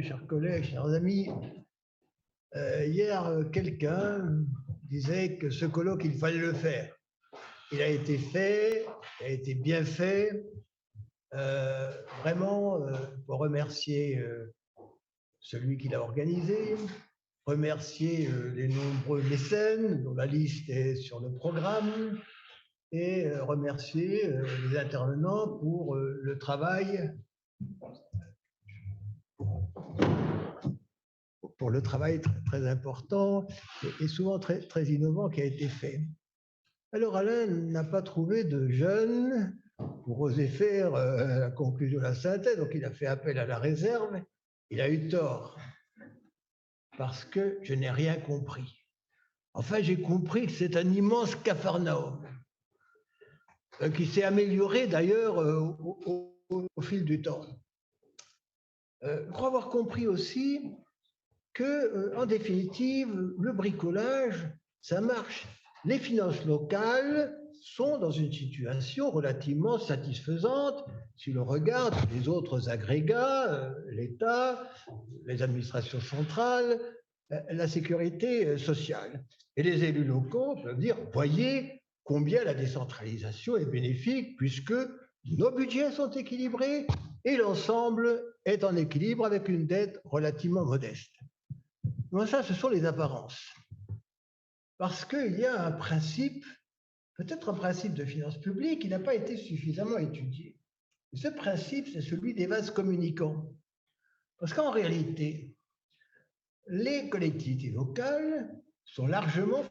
chers collègues, chers amis. Hier, quelqu'un disait que ce colloque, il fallait le faire. Il a été fait, il a été bien fait. Vraiment, pour remercier celui qui l'a organisé, remercier les nombreux mécènes dont la liste est sur le programme, et remercier les intervenants pour le travail très important et souvent très innovant qui a été fait. Alors Alain n'a pas trouvé de jeunes pour oser faire la conclusion de la synthèse, donc il a fait appel à la réserve. Il a eu tort, parce que je n'ai rien compris. Enfin, j'ai compris que c'est un immense capharnaüm, qui s'est amélioré d'ailleurs au fil du temps. Je crois avoir compris aussi que, en définitive, le bricolage, ça marche. Les finances locales sont dans une situation relativement satisfaisante si l'on regarde les autres agrégats, l'État, les administrations centrales, la sécurité sociale. Et les élus locaux peuvent dire, voyez combien la décentralisation est bénéfique puisque nos budgets sont équilibrés et l'ensemble est en équilibre avec une dette relativement modeste. Mais ça, ce sont les apparences. Parce qu'il y a un principe, peut-être un principe de finances publiques, qui n'a pas été suffisamment étudié. Et ce principe, c'est celui des vases communicants. Parce qu'en réalité, les collectivités locales sont largement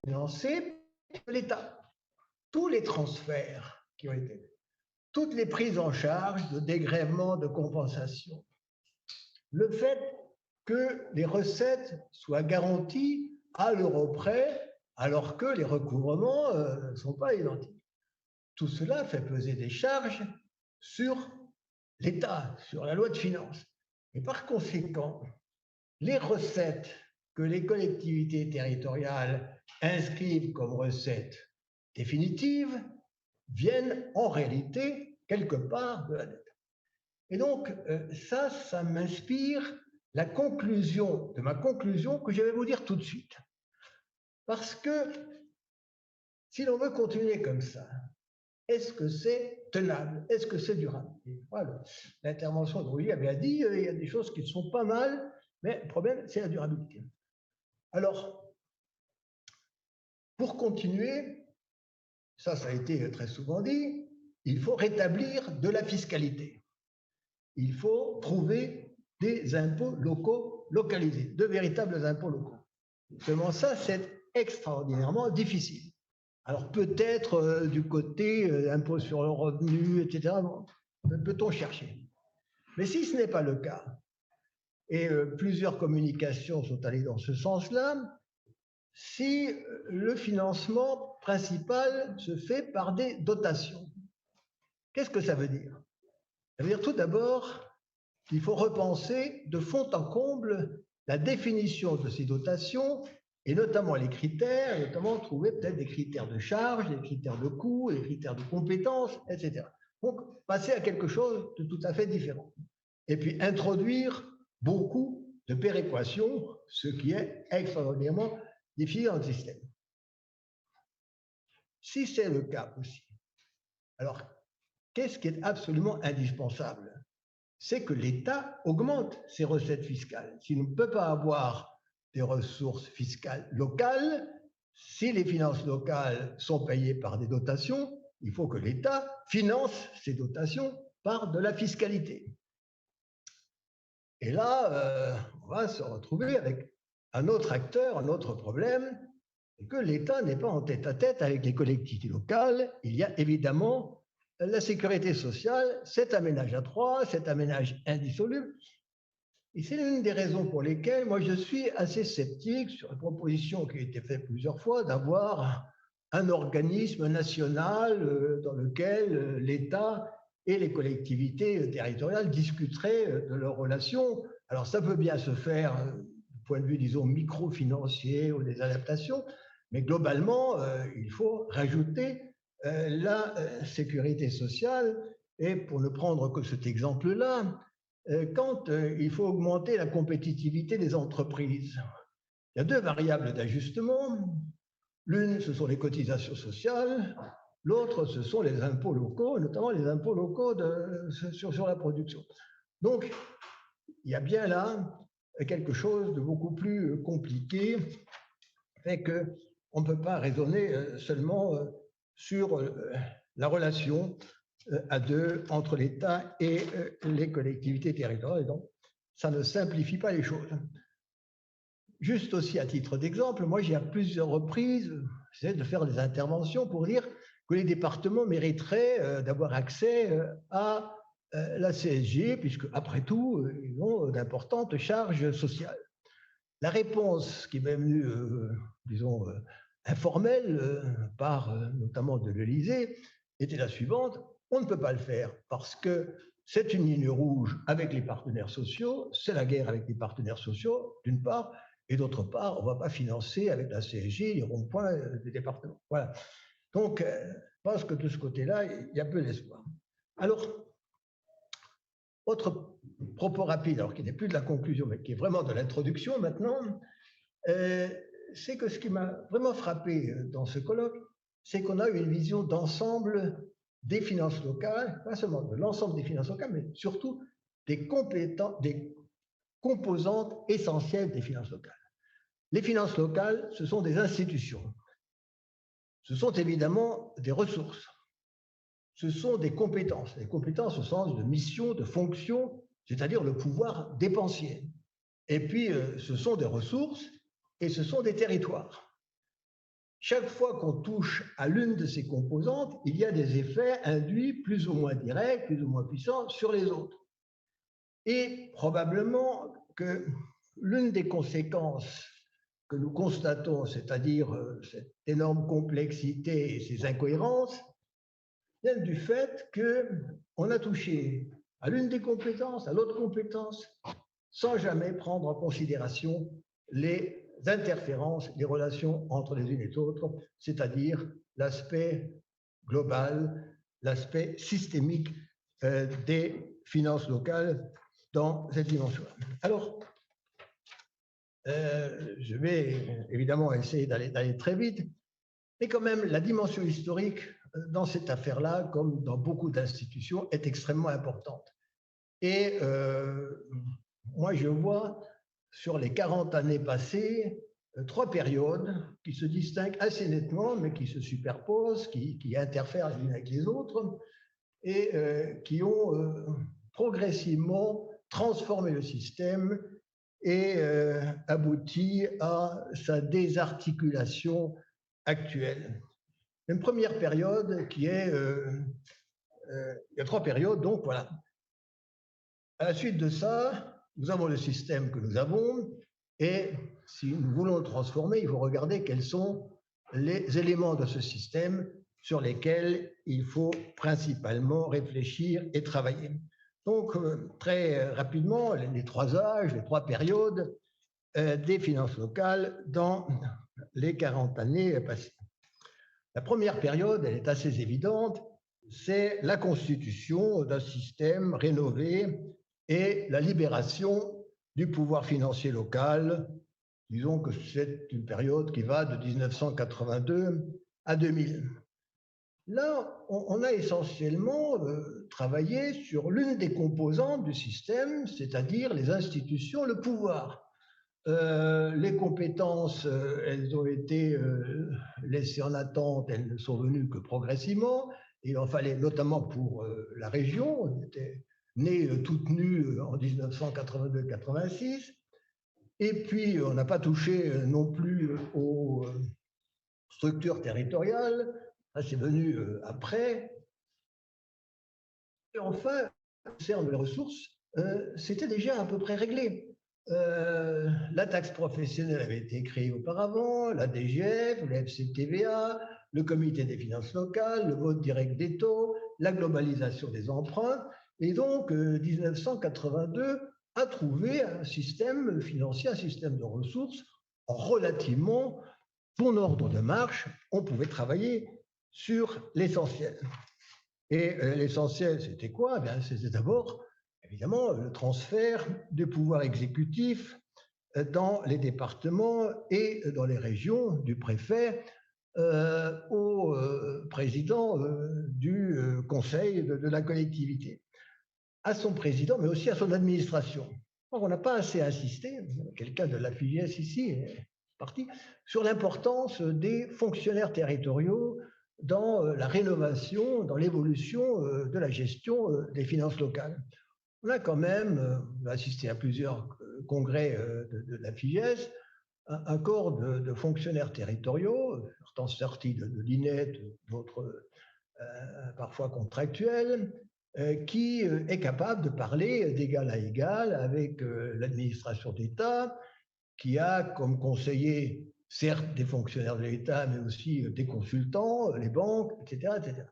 financées par l'État. Tous les transferts qui ont été faits, toutes les prises en charge de dégrèvement, de compensation, le fait que les recettes soient garanties à l'euro près, alors que les recouvrements ne sont pas identiques. Tout cela fait peser des charges sur l'État, sur la loi de finances. Et par conséquent, les recettes que les collectivités territoriales inscrivent comme recettes définitives viennent en réalité quelque part de la dette. Et donc, ça m'inspire la conclusion de ma conclusion que je vais vous dire tout de suite. Parce que si l'on veut continuer comme ça, est-ce que c'est tenable? Est-ce que c'est durable? Voilà. L'intervention de Rouilly a bien dit, il y a des choses qui sont pas mal, mais le problème, c'est la durabilité. Alors, pour continuer, ça a été très souvent dit, il faut rétablir de la fiscalité. Il faut trouver des impôts locaux localisés, de véritables impôts locaux. Seulement ça, c'est extraordinairement difficile. Alors peut-être du côté impôt sur le revenu, etc., peut-on chercher. Mais si ce n'est pas le cas, et plusieurs communications sont allées dans ce sens-là, si le financement principal se fait par des dotations, qu'est-ce que ça veut dire? Ça veut dire tout d'abord qu'il faut repenser de fond en comble la définition de ces dotations et notamment les critères, notamment trouver peut-être des critères de charge, des critères de coût, des critères de compétences, etc. Donc, passer à quelque chose de tout à fait différent. Et puis, introduire beaucoup de péréquation, ce qui est extraordinairement difficile dans le système. Si c'est le cas aussi, alors, qu'est-ce qui est absolument indispensable? C'est que l'État augmente ses recettes fiscales. S'il ne peut pas avoir des ressources fiscales locales, si les finances locales sont payées par des dotations, il faut que l'État finance ces dotations par de la fiscalité. Et là, on va se retrouver avec un autre acteur, un autre problème, c'est que l'État n'est pas en tête-à-tête avec les collectivités locales. Il y a évidemment la sécurité sociale, c'est un ménage à trois, c'est un ménage indissoluble. Et c'est l'une des raisons pour lesquelles moi je suis assez sceptique sur la proposition qui a été faite plusieurs fois d'avoir un organisme national dans lequel l'État et les collectivités territoriales discuteraient de leurs relations. Alors ça peut bien se faire du point de vue, disons, microfinancier ou des adaptations, mais globalement, il faut rajouter la sécurité sociale. Et pour ne prendre que cet exemple-là, quand il faut augmenter la compétitivité des entreprises. Il y a deux variables d'ajustement. L'une, ce sont les cotisations sociales. L'autre, ce sont les impôts locaux, notamment les impôts locaux sur la production. Donc, il y a bien là quelque chose de beaucoup plus compliqué, fait qu'on ne peut pas raisonner seulement sur la relation à deux entre l'État et les collectivités territoriales. Et donc, ça ne simplifie pas les choses. Juste aussi à titre d'exemple, moi j'ai à plusieurs reprises essayé de faire des interventions pour dire que les départements mériteraient d'avoir accès à la CSG, puisque après tout, ils ont d'importantes charges sociales. La réponse qui m'est venue, disons, informelle, par notamment de l'Élysée, était la suivante: on ne peut pas le faire parce que c'est une ligne rouge avec les partenaires sociaux, c'est la guerre avec les partenaires sociaux, d'une part, et d'autre part, on ne va pas financer avec la CSG les ronds-points des départements. Voilà. Donc, je pense que de ce côté-là, il y a peu d'espoir. Alors, autre propos rapide, alors qui n'est plus de la conclusion, mais qui est vraiment de l'introduction maintenant, c'est que ce qui m'a vraiment frappé dans ce colloque, c'est qu'on a eu une vision d'ensemble des finances locales, pas seulement de l'ensemble des finances locales, mais surtout des composantes essentielles des finances locales. Les finances locales, ce sont des institutions. Ce sont évidemment des ressources. Ce sont des compétences. Les compétences au sens de mission, de fonction, c'est-à-dire le pouvoir dépensier. Et puis, ce sont des ressources et ce sont des territoires. Chaque fois qu'on touche à l'une de ces composantes, il y a des effets induits plus ou moins directs, plus ou moins puissants sur les autres. Et probablement que l'une des conséquences que nous constatons, c'est-à-dire cette énorme complexité et ces incohérences, viennent du fait qu'on a touché à l'une des compétences, à l'autre compétence, sans jamais prendre en considération les interférences, les relations entre les unes et les autres, c'est-à-dire l'aspect global, l'aspect systémique des finances locales dans cette dimension. Alors, je vais évidemment essayer d'aller très vite, mais quand même, la dimension historique dans cette affaire-là, comme dans beaucoup d'institutions, est extrêmement importante. Et moi, je vois sur les 40 années passées, trois périodes qui se distinguent assez nettement, mais qui se superposent, qui interfèrent les unes avec les autres, et qui ont progressivement transformé le système et abouti à sa désarticulation actuelle. Une première période qui est... il y a trois périodes, donc voilà. À la suite de ça, nous avons le système que nous avons, et si nous voulons le transformer, il faut regarder quels sont les éléments de ce système sur lesquels il faut principalement réfléchir et travailler. Donc, très rapidement, les trois âges, les trois périodes des finances locales dans les 40 années passées. La première période, elle est assez évidente, c'est la constitution d'un système rénové et la libération du pouvoir financier local. Disons que c'est une période qui va de 1982 à 2000. Là, on a essentiellement travaillé sur l'une des composantes du système, c'est-à-dire les institutions, le pouvoir. Les compétences, elles ont été laissées en attente, elles ne sont venues que progressivement. Il en fallait notamment pour la région, on était née toute nue en 1982-86. Et puis, on n'a pas touché non plus aux structures territoriales. Ça, c'est venu après. Et enfin, concernant les ressources, c'était déjà à peu près réglé. La taxe professionnelle avait été créée auparavant, la DGF, le FCTVA, le comité des finances locales, le vote direct des taux, la globalisation des emprunts. Et donc, 1982 a trouvé un système financier, un système de ressources relativement bon ordre de marche. On pouvait travailler sur l'essentiel. Et l'essentiel, c'était quoi? C'était d'abord évidemment le transfert du pouvoir exécutif dans les départements et dans les régions du préfet au président du conseil de la collectivité, à son président, mais aussi à son administration. Or, on n'a pas assez insisté, quelqu'un de la FIGES ici est parti, sur l'importance des fonctionnaires territoriaux dans la rénovation, dans l'évolution de la gestion des finances locales. On a quand même assisté à plusieurs congrès de la FIGES, un corps de fonctionnaires territoriaux, certains sortis de l'INET, d'autres parfois contractuels, qui est capable de parler d'égal à égal avec l'administration d'État, qui a comme conseiller certes des fonctionnaires de l'État, mais aussi des consultants, les banques, etc. etc.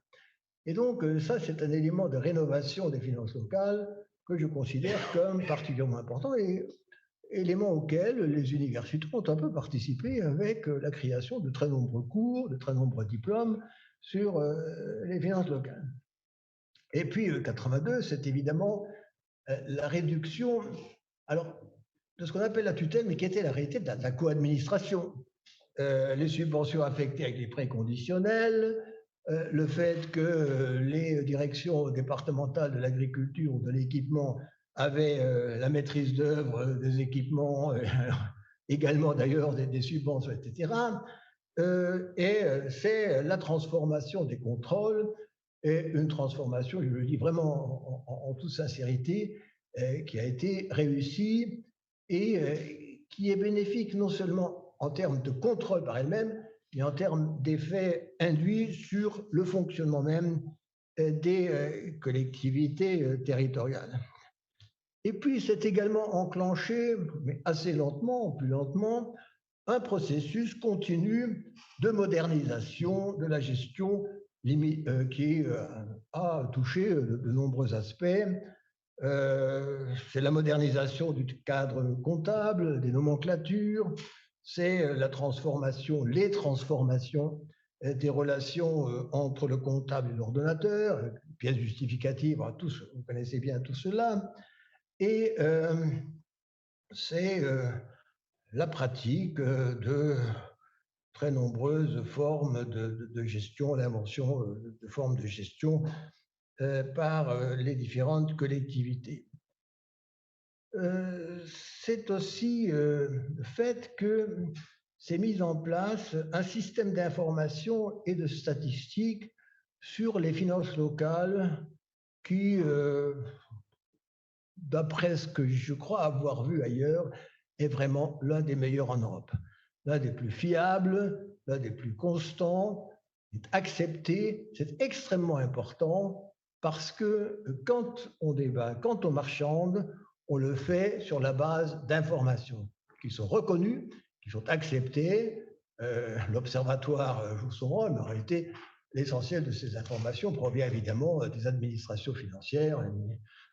Et donc ça, c'est un élément de rénovation des finances locales que je considère comme particulièrement important et élément auquel les universités ont un peu participé avec la création de très nombreux cours, de très nombreux diplômes sur les finances locales. Et puis 82, c'est évidemment la réduction, alors, de ce qu'on appelle la tutelle, mais qui était la réalité de la co-administration. Les subventions affectées avec les prêts conditionnels, le fait que les directions départementales de l'agriculture ou de l'équipement avaient la maîtrise d'œuvre des équipements, également d'ailleurs des subventions, etc. Et c'est la transformation des contrôles, et une transformation, je le dis vraiment en toute sincérité, qui a été réussie et qui est bénéfique non seulement en termes de contrôle par elle-même, mais en termes d'effets induits sur le fonctionnement même des collectivités territoriales. Et puis, c'est également enclenché, mais assez lentement, plus lentement, un processus continu de modernisation de la gestion qui a touché de nombreux aspects. C'est la modernisation du cadre comptable, des nomenclatures, c'est la transformation, les transformations des relations entre le comptable et l'ordonnateur, pièces justificatives, tous, vous connaissez bien tout cela, et c'est la pratique de très nombreuses formes de gestion, l'invention de formes de gestion par les différentes collectivités. C'est aussi le fait que s'est mis en place un système d'information et de statistiques sur les finances locales qui, d'après ce que je crois avoir vu ailleurs, est vraiment l'un des meilleurs en Europe, l'un des plus fiables, l'un des plus constants, est accepté, c'est extrêmement important parce que quand on débat, quand on marchande, on le fait sur la base d'informations qui sont reconnues, qui sont acceptées. L'Observatoire joue son rôle, mais en réalité, l'essentiel de ces informations provient évidemment des administrations financières,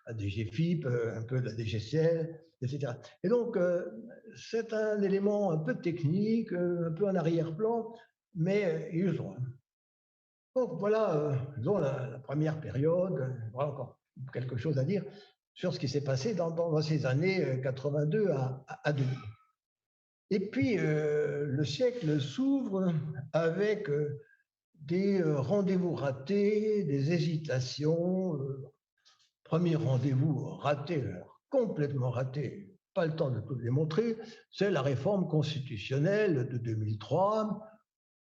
la DGFIP, un peu de la DGCL, etc. Et donc, c'est un élément un peu technique, un peu en arrière-plan, mais illustrant. Donc voilà, disons, la première période. Voilà encore quelque chose à dire sur ce qui s'est passé dans ces années 82 à 2000. Et puis, le siècle s'ouvre avec des rendez-vous ratés, des hésitations. Premier rendez-vous raté, complètement raté, pas le temps de tout démontrer, c'est la réforme constitutionnelle de 2003.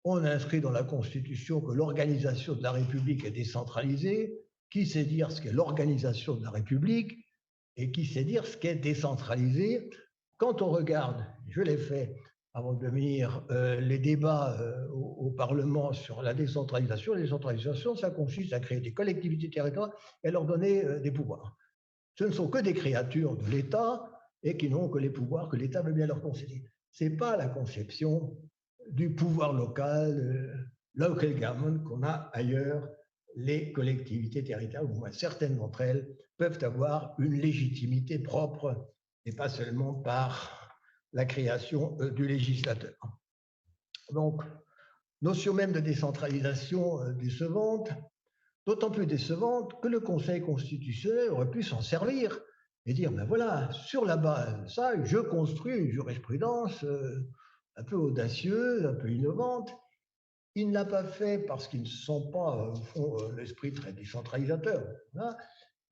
On inscrit dans la Constitution que l'organisation de la République est décentralisée. Qui sait dire ce qu'est l'organisation de la République et qui sait dire ce qu'est décentralisé? Quand on regarde, je l'ai fait avant de venir, les débats au Parlement sur la décentralisation, ça consiste à créer des collectivités territoriales et leur donner des pouvoirs. Ce ne sont que des créatures de l'État et qui n'ont que les pouvoirs que l'État veut bien leur concéder. Ce n'est pas la conception du pouvoir local, local government, qu'on a ailleurs. Les collectivités territoriales, au moins certaines d'entre elles, peuvent avoir une légitimité propre et pas seulement par la création du législateur. Donc, notion même de décentralisation décevante, d'autant plus décevante que le Conseil constitutionnel aurait pu s'en servir et dire, ben voilà, sur la base de ça, je construis une jurisprudence un peu audacieuse, un peu innovante. Il ne l'a pas fait parce qu'ils ne sont pas, au fond, l'esprit très décentralisateur, hein,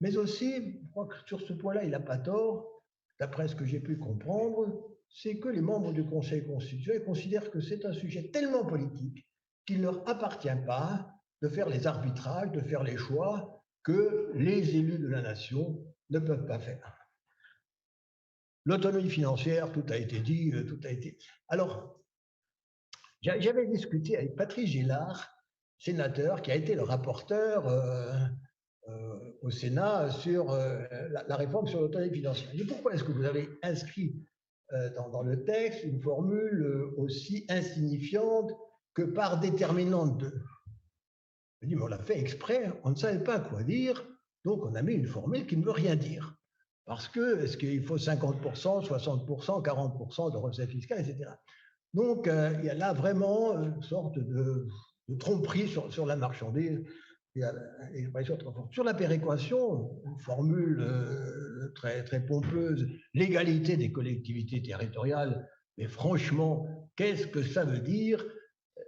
mais aussi, je crois que sur ce point-là, il n'a pas tort, d'après ce que j'ai pu comprendre, c'est que les membres du Conseil constitutionnel considèrent que c'est un sujet tellement politique qu'il ne leur appartient pas de faire les arbitrages, de faire les choix que les élus de la nation ne peuvent pas faire. L'autonomie financière, tout a été dit, tout a été. Alors, j'avais discuté avec Patrice Gélard, sénateur, qui a été le rapporteur au Sénat sur la réforme sur l'autonomie financière. Je dis, pourquoi est-ce que vous avez inscrit dans le texte une formule aussi insignifiante que par déterminante de. Je dis, mais on l'a fait exprès, on ne savait pas quoi dire, donc on a mis une formule qui ne veut rien dire. Parce que, est-ce qu'il faut 50%, 60%, 40% de recettes fiscales, etc. Donc, il y a là vraiment une sorte de tromperie sur la marchandise. Sur la péréquation, une formule très, très pompeuse, l'égalité des collectivités territoriales, mais franchement, qu'est-ce que ça veut dire?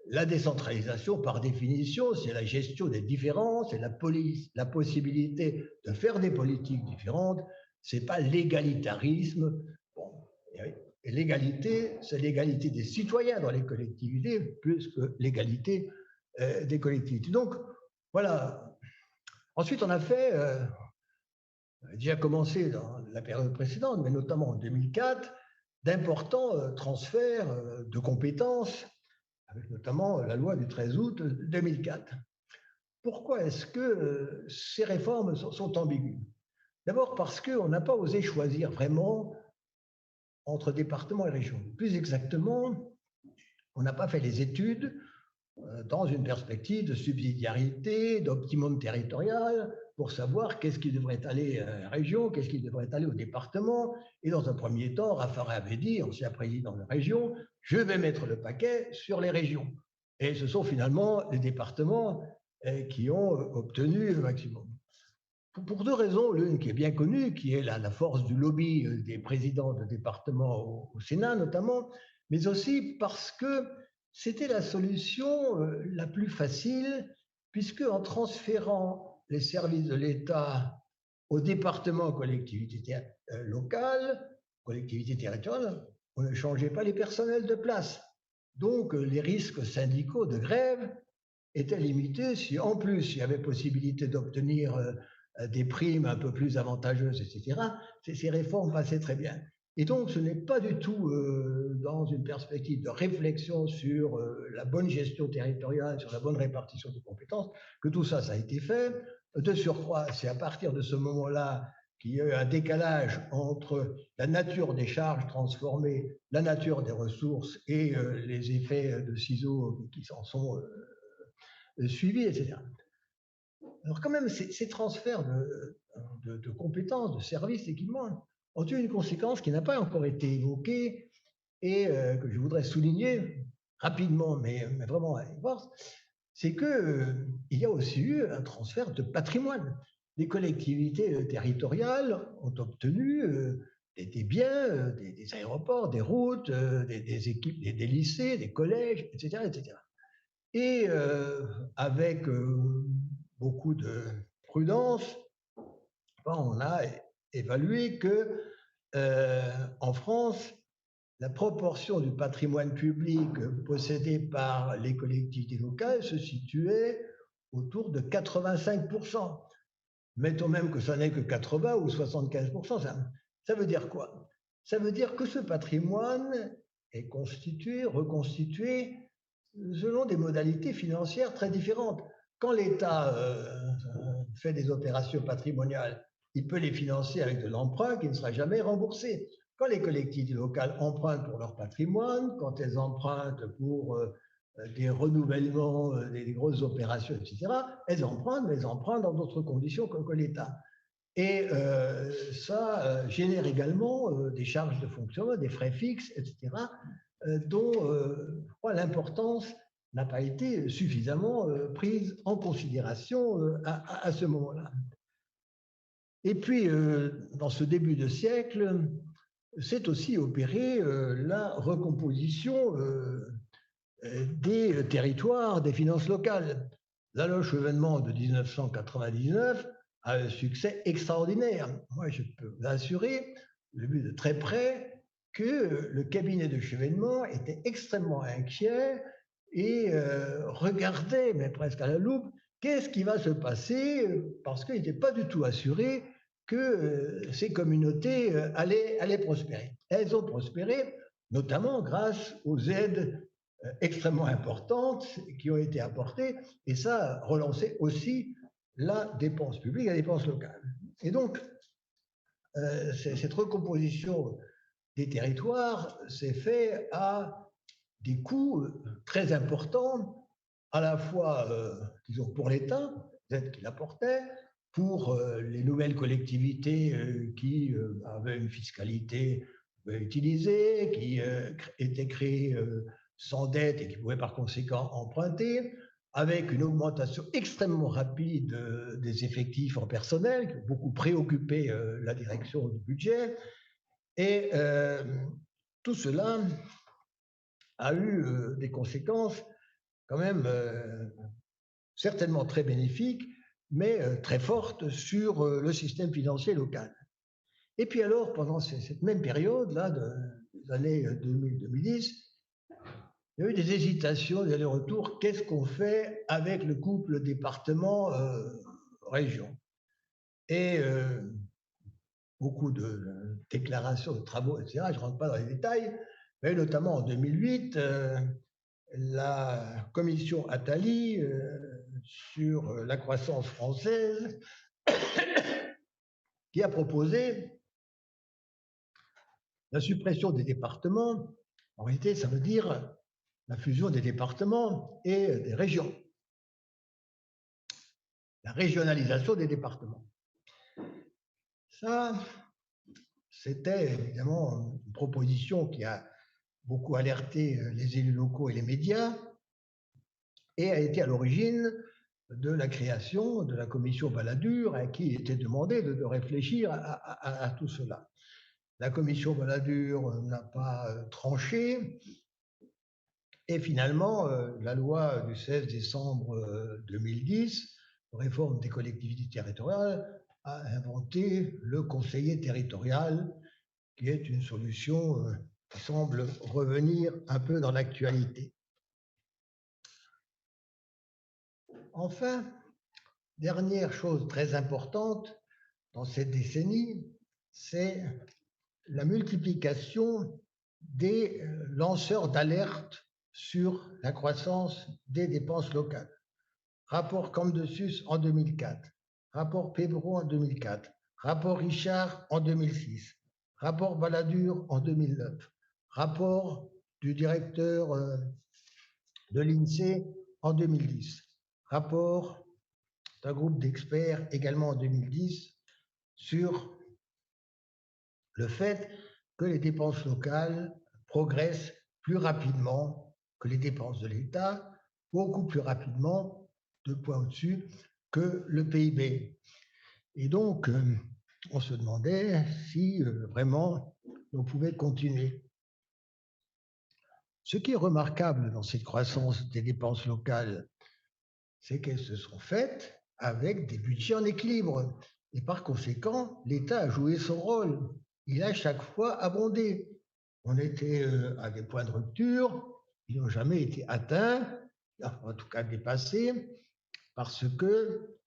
La décentralisation, par définition, c'est la gestion des différences, c'est la possibilité de faire des politiques différentes, c'est pas l'égalitarisme. Bon, et l'égalité, c'est l'égalité des citoyens dans les collectivités plus que l'égalité des collectivités. Donc, voilà. Ensuite, on a fait, déjà commencé dans la période précédente, mais notamment en 2004, d'importants transferts de compétences, avec notamment la loi du 13 août 2004. Pourquoi est-ce que ces réformes sont ambiguës? D'abord parce qu'on n'a pas osé choisir vraiment entre départements et régions. Plus exactement, on n'a pas fait les études dans une perspective de subsidiarité, d'optimum territorial, pour savoir qu'est-ce qui devrait aller à la région, qu'est-ce qui devrait aller au département. Et dans un premier temps, Raffarin avait dit, ancien président de région, je vais mettre le paquet sur les régions. Et ce sont finalement les départements qui ont obtenu le maximum. Pour deux raisons. L'une qui est bien connue, qui est la force du lobby des présidents de départements au Sénat notamment, mais aussi parce que c'était la solution la plus facile, puisque en transférant les services de l'État aux départements, aux collectivités locales, collectivités territoriales, on ne changeait pas les personnels de place. Donc les risques syndicaux de grève étaient limités si en plus il y avait possibilité d'obtenir des primes un peu plus avantageuses, etc. Ces réformes passaient très bien. Et donc, ce n'est pas du tout dans une perspective de réflexion sur la bonne gestion territoriale, sur la bonne répartition des compétences, que tout ça, ça a été fait. De surcroît, c'est à partir de ce moment-là qu'il y a eu un décalage entre la nature des charges transformées, la nature des ressources et les effets de ciseaux qui s'en sont suivis, etc. Alors quand même, ces transferts de compétences, de services, d'équipements ont eu une conséquence qui n'a pas encore été évoquée et que je voudrais souligner rapidement, mais vraiment avec force, c'est qu'il y a aussi eu un transfert de patrimoine. Les collectivités territoriales ont obtenu des biens, des aéroports, des routes, des équipes, des lycées, des collèges, etc. etc. Et avec beaucoup de prudence, on a évalué que en France, la proportion du patrimoine public possédé par les collectivités locales se situait autour de 85%. Mettons même que ça n'est que 80 ou 75%. Ça veut dire quoi? Ça veut dire que ce patrimoine est constitué, reconstitué selon des modalités financières très différentes. Quand l'État fait des opérations patrimoniales, il peut les financer avec de l'emprunt qui ne sera jamais remboursé. Quand les collectivités locales empruntent pour leur patrimoine, quand elles empruntent pour des renouvellements, des grosses opérations, etc., elles empruntent, mais elles empruntent dans d'autres conditions que l'État. Et ça génère également des charges de fonctionnement, des frais fixes, etc., dont l'importance n'a pas été suffisamment prise en considération à ce moment-là. Et puis, dans ce début de siècle, s'est aussi opérée la recomposition des territoires, des finances locales. La Loge événement de 1999 a un succès extraordinaire. Moi, je peux vous assurer, j'ai vu de très près que le cabinet de Chevènement était extrêmement inquiet et regardait, mais presque à la loupe, qu'est-ce qui va se passer, parce qu'il n'était pas du tout assuré que ces communautés allaient prospérer. Elles ont prospéré, notamment grâce aux aides extrêmement importantes qui ont été apportées, et ça a relancé aussi la dépense publique, la dépense locale. Et donc, cette recomposition des territoires s'est faite à des coûts très importants, à la fois, disons, pour l'État, l'aide qu'il apportait, pour les nouvelles collectivités qui avaient une fiscalité utilisée, qui étaient créées sans dette et qui pouvaient par conséquent emprunter, avec une augmentation extrêmement rapide des effectifs en personnel, qui ont beaucoup préoccupé la direction du budget. Et tout cela a eu des conséquences quand même certainement très bénéfiques, mais très fortes sur le système financier local. Et puis alors, pendant cette même période-là, des années 2000-2010, il y a eu des hésitations, des allers-retours. Qu'est-ce qu'on fait avec le couple département-région? Et beaucoup de déclarations, de travaux, etc. Je ne rentre pas dans les détails, mais notamment en 2008, la commission Attali sur la croissance française qui a proposé la suppression des départements. En réalité, ça veut dire la fusion des départements et des régions, la régionalisation des départements. Ça, c'était évidemment une proposition qui a beaucoup alerté les élus locaux et les médias et a été à l'origine de la création de la commission Balladur à qui il était demandé de réfléchir à tout cela. La commission Balladur n'a pas tranché et finalement la loi du 16 décembre 2010, réforme des collectivités territoriales, a inventé le conseiller territorial qui est une solution qui semble revenir un peu dans l'actualité. Enfin, dernière chose très importante dans cette décennie, c'est la multiplication des lanceurs d'alerte sur la croissance des dépenses locales. Rapport Camdesus en 2004, rapport Pébron en 2004, rapport Richard en 2006, rapport Balladur en 2009, rapport du directeur de l'INSEE en 2010, rapport d'un groupe d'experts également en 2010 sur le fait que les dépenses locales progressent plus rapidement que les dépenses de l'État, beaucoup plus rapidement, 2 points au-dessus, que le PIB. Et donc, on se demandait si vraiment on pouvait continuer. Ce qui est remarquable dans cette croissance des dépenses locales, c'est qu'elles se sont faites avec des budgets en équilibre. Et par conséquent, l'État a joué son rôle. Il a chaque fois abondé. On était à des points de rupture, ils n'ont jamais été atteints, en tout cas dépassés, parce que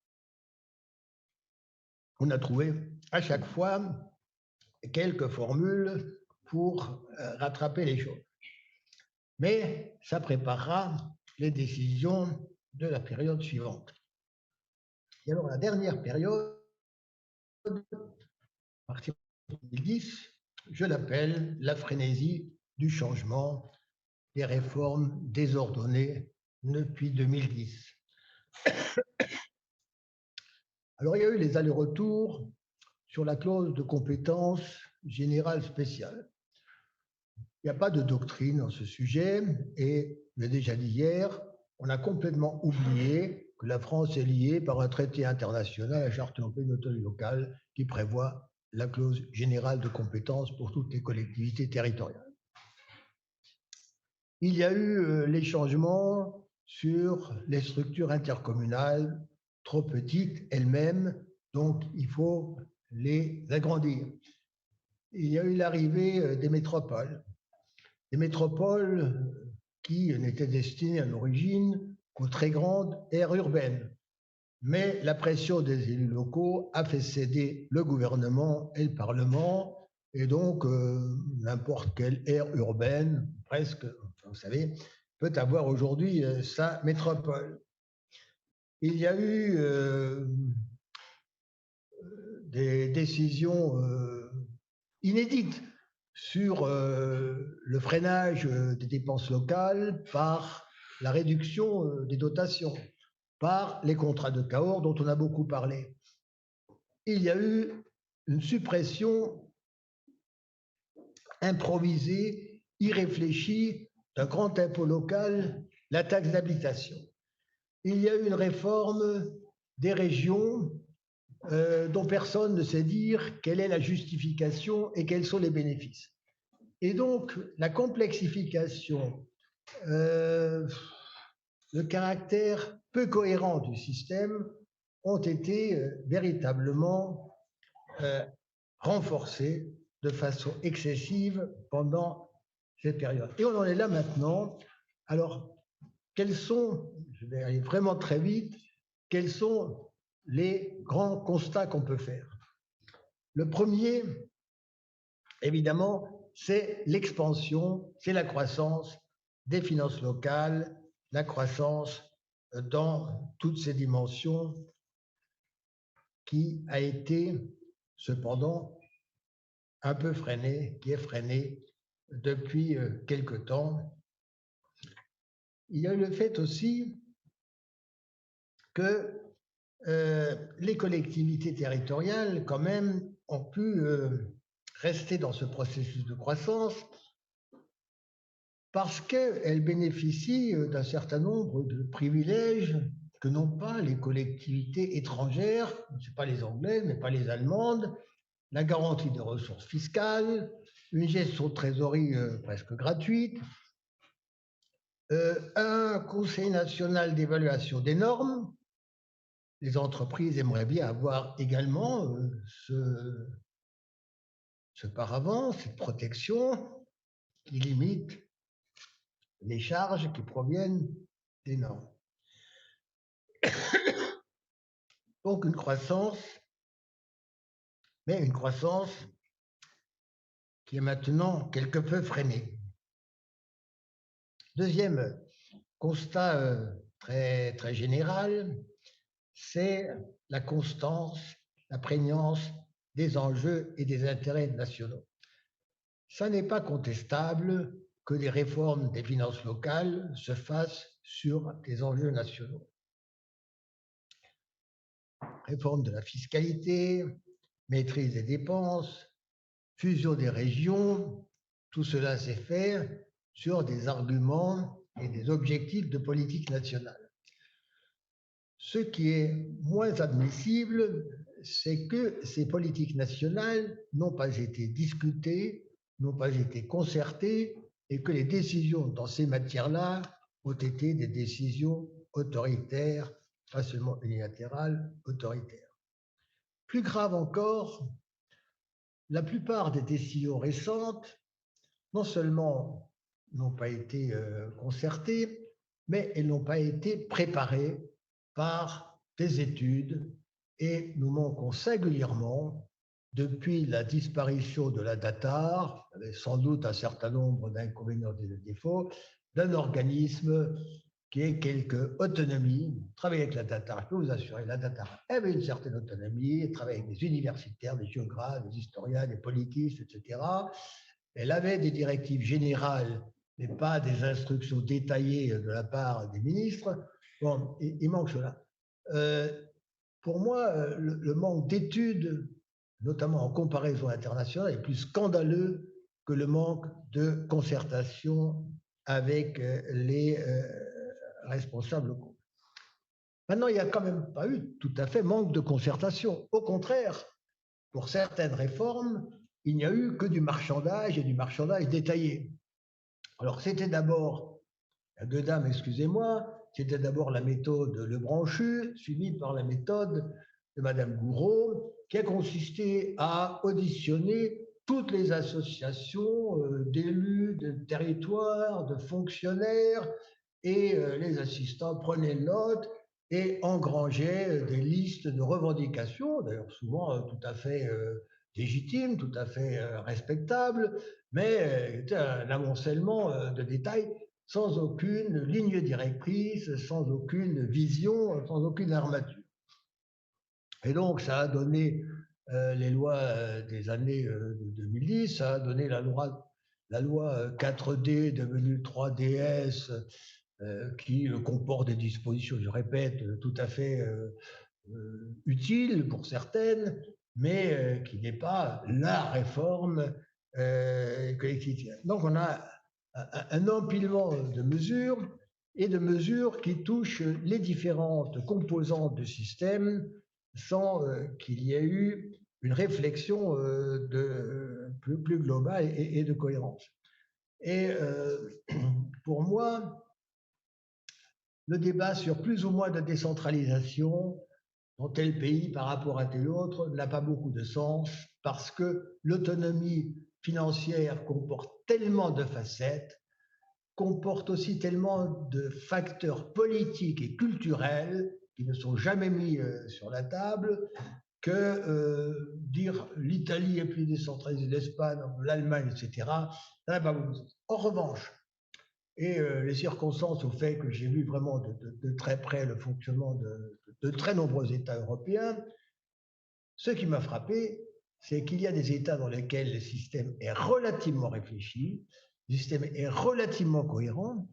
on a trouvé à chaque fois quelques formules pour rattraper les choses. Mais ça préparera les décisions de la période suivante. Et alors la dernière période, à partir de 2010, je l'appelle la frénésie du changement, des réformes désordonnées depuis 2010. Alors il y a eu les allers-retours sur la clause de compétence générale spéciale. Il n'y a pas de doctrine dans ce sujet et, je l'ai déjà dit hier, on a complètement oublié que la France est liée par un traité international, la Charte européenne d'autonomie locale, qui prévoit la clause générale de compétence pour toutes les collectivités territoriales. Il y a eu les changements sur les structures intercommunales, trop petites elles-mêmes, donc il faut les agrandir. Il y a eu l'arrivée des métropoles qui n'étaient destinées à l'origine qu'aux très grandes aires urbaines. Mais la pression des élus locaux a fait céder le gouvernement et le Parlement, et donc n'importe quelle aire urbaine, presque, vous savez, peut avoir aujourd'hui sa métropole. Il y a eu des décisions inédites sur le freinage des dépenses locales par la réduction des dotations, par les contrats de Cahors dont on a beaucoup parlé. Il y a eu une suppression improvisée, irréfléchie d'un grand impôt local, la taxe d'habitation. Il y a eu une réforme des régions dont personne ne sait dire quelle est la justification et quels sont les bénéfices. Et donc, la complexification, le caractère peu cohérent du système ont été véritablement renforcés de façon excessive pendant cette période. Et on en est là maintenant. Alors, quels sont, je vais aller vraiment très vite, quels sont les grands constats qu'on peut faire? Le premier, évidemment, c'est l'expansion, c'est la croissance des finances locales, la croissance dans toutes ses dimensions qui a été cependant un peu freinée, qui est freinée depuis quelque temps. Il y a eu le fait aussi que les collectivités territoriales, quand même, ont pu rester dans ce processus de croissance parce qu'elles bénéficient d'un certain nombre de privilèges que n'ont pas les collectivités étrangères, ce pas les anglaises, mais pas les allemandes, la garantie des ressources fiscales, une gestion de trésorerie presque gratuite, un conseil national d'évaluation des normes. Les entreprises aimeraient bien avoir également ce paravent, cette protection qui limite les charges qui proviennent des normes. Donc une croissance, mais une croissance qui est maintenant quelque peu freinée. Deuxième constat très, très général, c'est la constance, la prégnance des enjeux et des intérêts nationaux. Ça n'est pas contestable que les réformes des finances locales se fassent sur des enjeux nationaux. Réforme de la fiscalité, maîtrise des dépenses, fusion des régions, tout cela s'est fait sur des arguments et des objectifs de politique nationale. Ce qui est moins admissible, c'est que ces politiques nationales n'ont pas été discutées, n'ont pas été concertées, et que les décisions dans ces matières-là ont été des décisions autoritaires, pas seulement unilatérales, autoritaires. Plus grave encore, la plupart des décisions récentes, non seulement n'ont pas été concertées, mais elles n'ont pas été préparées par des études et nous manquons singulièrement, depuis la disparition de la DATAR, avec sans doute un certain nombre d'inconvénients et de défauts, d'un organisme qui ait quelque autonomie. Travailler avec la DATAR, je peux vous assurer, la DATAR avait une certaine autonomie, elle travaillait avec des universitaires, des géographes, des historiens, des politistes, etc. Elle avait des directives générales, mais pas des instructions détaillées de la part des ministres. Bon, il manque cela. Pour moi, le manque d'études, notamment en comparaison internationale, est plus scandaleux que le manque de concertation avec les responsables locaux. Maintenant, il n'y a quand même pas eu tout à fait manque de concertation. Au contraire, pour certaines réformes, il n'y a eu que du marchandage et du marchandage détaillé. Alors, c'était d'abord, deux dames, excusez-moi, c'était d'abord la méthode Lebranchu, suivie par la méthode de Madame Gouraud, qui a consisté à auditionner toutes les associations d'élus, de territoires, de fonctionnaires, et les assistants prenaient note et engrangeaient des listes de revendications, d'ailleurs souvent tout à fait légitimes, tout à fait respectables, mais un amoncellement de détails sans aucune ligne directrice, sans aucune vision, sans aucune armature. Et donc, ça a donné les lois des années 2010, ça a donné la loi 4D devenue 3DS, qui comporte des dispositions, je répète, tout à fait utiles pour certaines, mais qui n'est pas la réforme collective. Donc, on a un empilement de mesures et de mesures qui touchent les différentes composantes du système sans qu'il y ait eu une réflexion plus globale et de cohérence. Et pour moi, le débat sur plus ou moins de décentralisation dans tel pays par rapport à tel autre n'a pas beaucoup de sens parce que l'autonomie financière comporte tellement de facettes, comporte aussi tellement de facteurs politiques et culturels qui ne sont jamais mis sur la table que dire l'Italie est plus décentralisée, l'Espagne, l'Allemagne, etc., ça n'a pas beaucoup de sens. En revanche, et les circonstances au fait que j'ai vu vraiment de très près le fonctionnement de très nombreux États européens, ce qui m'a frappé, c'est qu'il y a des États dans lesquels le système est relativement réfléchi, le système est relativement cohérent,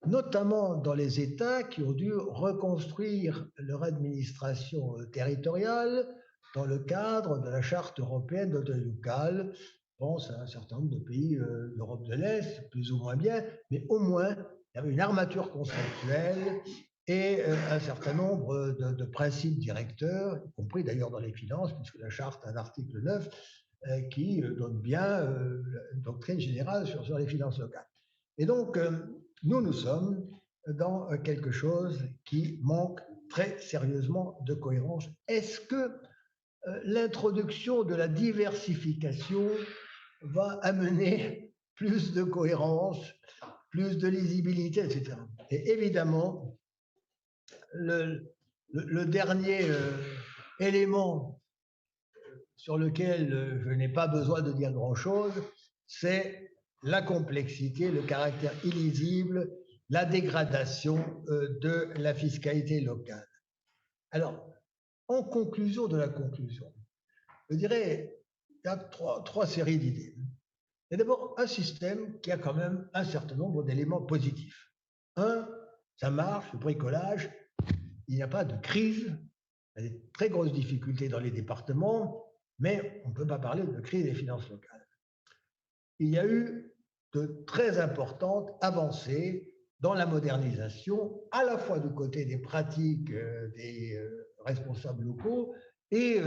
notamment dans les États qui ont dû reconstruire leur administration territoriale dans le cadre de la Charte européenne d'autonomie locale. Je pense à un certain nombre de pays d'Europe de l'Est, plus ou moins bien, mais au moins, il y avait une armature conceptuelle et un certain nombre de principes directeurs, y compris d'ailleurs dans les finances, puisque la charte a un article 9 qui donne bien une doctrine générale sur les finances locales. Et donc, nous sommes dans quelque chose qui manque très sérieusement de cohérence. Est-ce que l'introduction de la diversification va amener plus de cohérence, plus de lisibilité, etc. Et évidemment, le dernier élément sur lequel je n'ai pas besoin de dire grand-chose, c'est la complexité, le caractère illisible, la dégradation de la fiscalité locale. Alors, en conclusion de la conclusion, je dirais qu'il y a trois séries d'idées. Il y a d'abord un système qui a quand même un certain nombre d'éléments positifs. Un, ça marche, le bricolage, il n'y a pas de crise, il y a des très grosses difficultés dans les départements, mais on ne peut pas parler de crise des finances locales. Il y a eu de très importantes avancées dans la modernisation, à la fois du côté des pratiques des responsables locaux et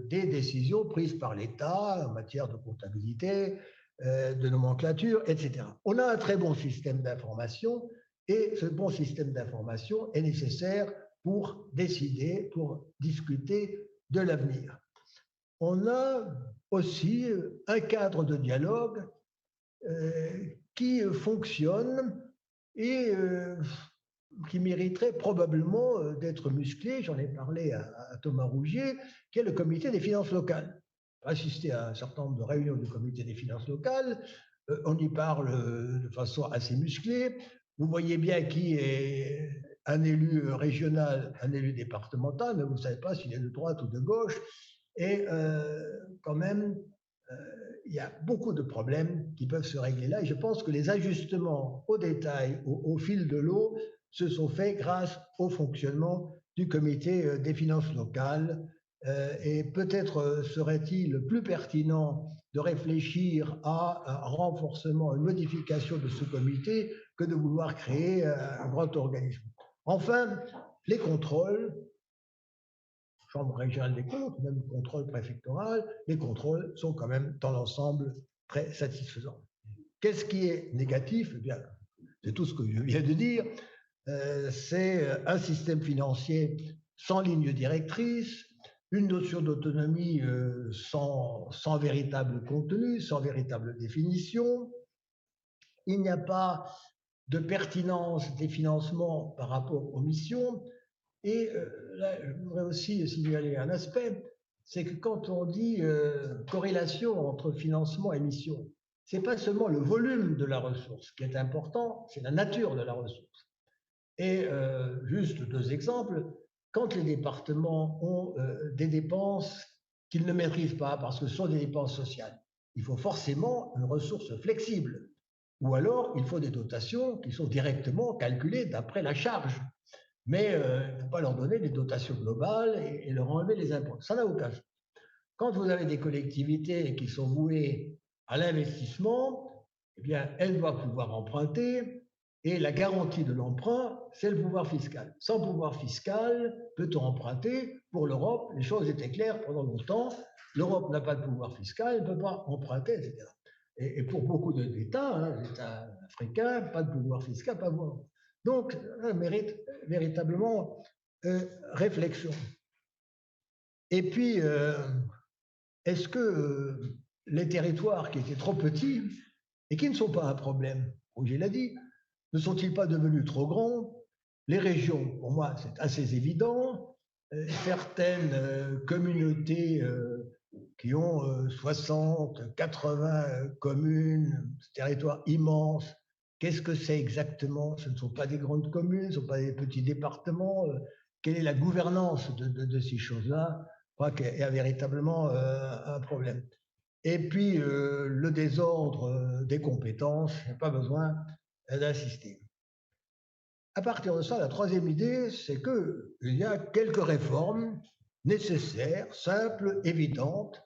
des décisions prises par l'État en matière de comptabilité, de nomenclature, etc. On a un très bon système d'information et ce bon système d'information est nécessaire pour décider, pour discuter de l'avenir. On a aussi un cadre de dialogue qui fonctionne et qui mériterait probablement d'être musclé. J'en ai parlé à Thomas Rougier, qui est le comité des finances locales. J'ai assisté à un certain nombre de réunions du comité des finances locales. On y parle de façon assez musclée. Vous voyez bien qui est un élu régional, un élu départemental, mais vous ne savez pas s'il est de droite ou de gauche. Et quand même, il y a beaucoup de problèmes qui peuvent se régler là. Et je pense que les ajustements au détail, au fil de l'eau, se sont faits grâce au fonctionnement du comité des finances locales. Et peut-être serait-il plus pertinent de réfléchir à un renforcement, une modification de ce comité que de vouloir créer un grand organisme. Enfin, les contrôles, Chambre régionale des comptes, même le contrôle préfectoral, les contrôles sont quand même dans l'ensemble très satisfaisants. Qu'est-ce qui est négatif? Eh bien, c'est tout ce que je viens de dire. C'est un système financier sans ligne directrice, une notion d'autonomie sans véritable contenu, sans véritable définition. Il n'y a pas de pertinence des financements par rapport aux missions. Et là, je voudrais aussi signaler un aspect, c'est que quand on dit corrélation entre financement et mission, ce n'est pas seulement le volume de la ressource qui est important, c'est la nature de la ressource. Et juste deux exemples, quand les départements ont des dépenses qu'ils ne maîtrisent pas parce que ce sont des dépenses sociales, il faut forcément une ressource flexible. Ou alors, il faut des dotations qui sont directement calculées d'après la charge. Mais il ne faut pas leur donner des dotations globales et leur enlever les impôts. Ça n'a aucun sens. Quand vous avez des collectivités qui sont vouées à l'investissement, eh bien, elles doivent pouvoir emprunter et la garantie de l'emprunt, c'est le pouvoir fiscal. Sans pouvoir fiscal, peut-on emprunter? Pour l'Europe, les choses étaient claires pendant longtemps. L'Europe n'a pas de pouvoir fiscal, elle ne peut pas emprunter, etc. Et pour beaucoup d'États, les États africains, pas de pouvoir fiscal, pas de pouvoir. Donc, ça mérite véritablement réflexion. Et puis, est-ce que les territoires qui étaient trop petits et qui ne sont pas un problème, Roger l'a dit, ne sont-ils pas devenus trop grands? Les régions, pour moi, c'est assez évident. Certaines communautés qui ont 60, 80 communes, territoires immenses, qu'est-ce que c'est exactement? Ce ne sont pas des grandes communes, ce ne sont pas des petits départements. Quelle est la gouvernance de ces choses-là? Je crois qu'il y a véritablement un problème. Et puis, le désordre des compétences, il n'y a pas besoin d'insister. À partir de ça, la troisième idée, c'est qu'il y a quelques réformes nécessaires, simples, évidentes,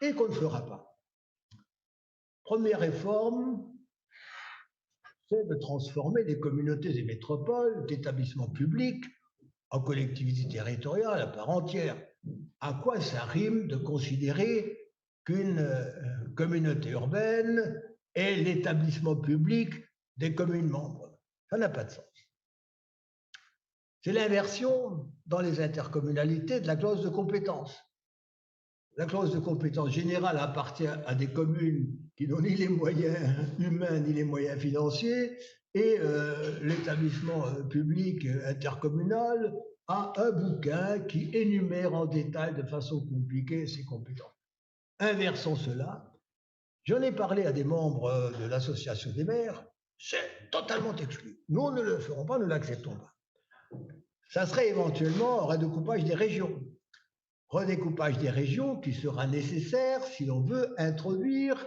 et qu'on ne fera pas. Première réforme, c'est de transformer les communautés et métropoles d'établissements publics en collectivités territoriales à part entière. À quoi ça rime de considérer qu'une communauté urbaine est l'établissement public des communes membres? Ça n'a pas de sens. C'est l'inversion dans les intercommunalités de la clause de compétence. La clause de compétence générale appartient à des communes qui n'ont ni les moyens humains ni les moyens financiers, et l'établissement public intercommunal a un bouquin qui énumère en détail de façon compliquée ses compétences. Inversons cela. J'en ai parlé à des membres de l'association des maires, c'est totalement exclu. Nous ne le ferons pas, nous ne l'acceptons pas. Ça serait éventuellement un redécoupage des régions. Redécoupage des régions qui sera nécessaire si l'on veut introduire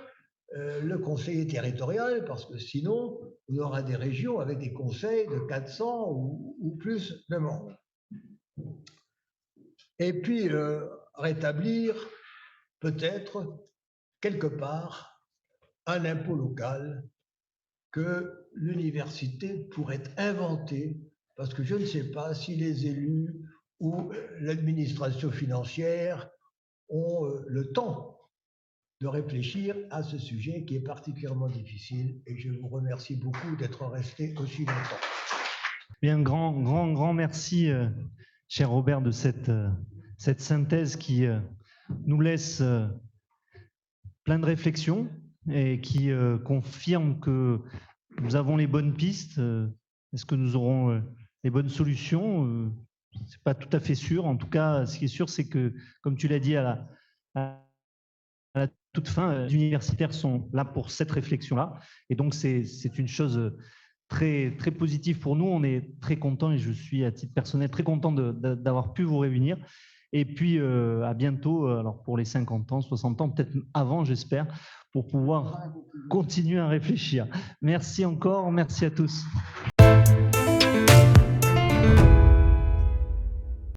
le conseiller territorial, parce que sinon, on aura des régions avec des conseils de 400 ou plus de membres. Et puis, rétablir peut-être quelque part un impôt local que l'université pourrait inventer, parce que je ne sais pas si les élus ou l'administration financière ont le temps de réfléchir à ce sujet qui est particulièrement difficile, et je vous remercie beaucoup d'être resté aussi longtemps. Bien, grand merci, cher Robert, de cette synthèse qui nous laisse plein de réflexions et qui confirme que nous avons les bonnes pistes. Est-ce que nous aurons les bonnes solutions? C'est pas tout à fait sûr. En tout cas, ce qui est sûr, c'est que, comme tu l'as dit à la toute fin, les universitaires sont là pour cette réflexion-là. Et donc, c'est une chose très, très positive pour nous. On est très contents, et je suis à titre personnel très content d'avoir pu vous réunir. Et puis, à bientôt, alors pour les 50 ans, 60 ans, peut-être avant, j'espère, pour pouvoir continuer à réfléchir. Merci encore, merci à tous.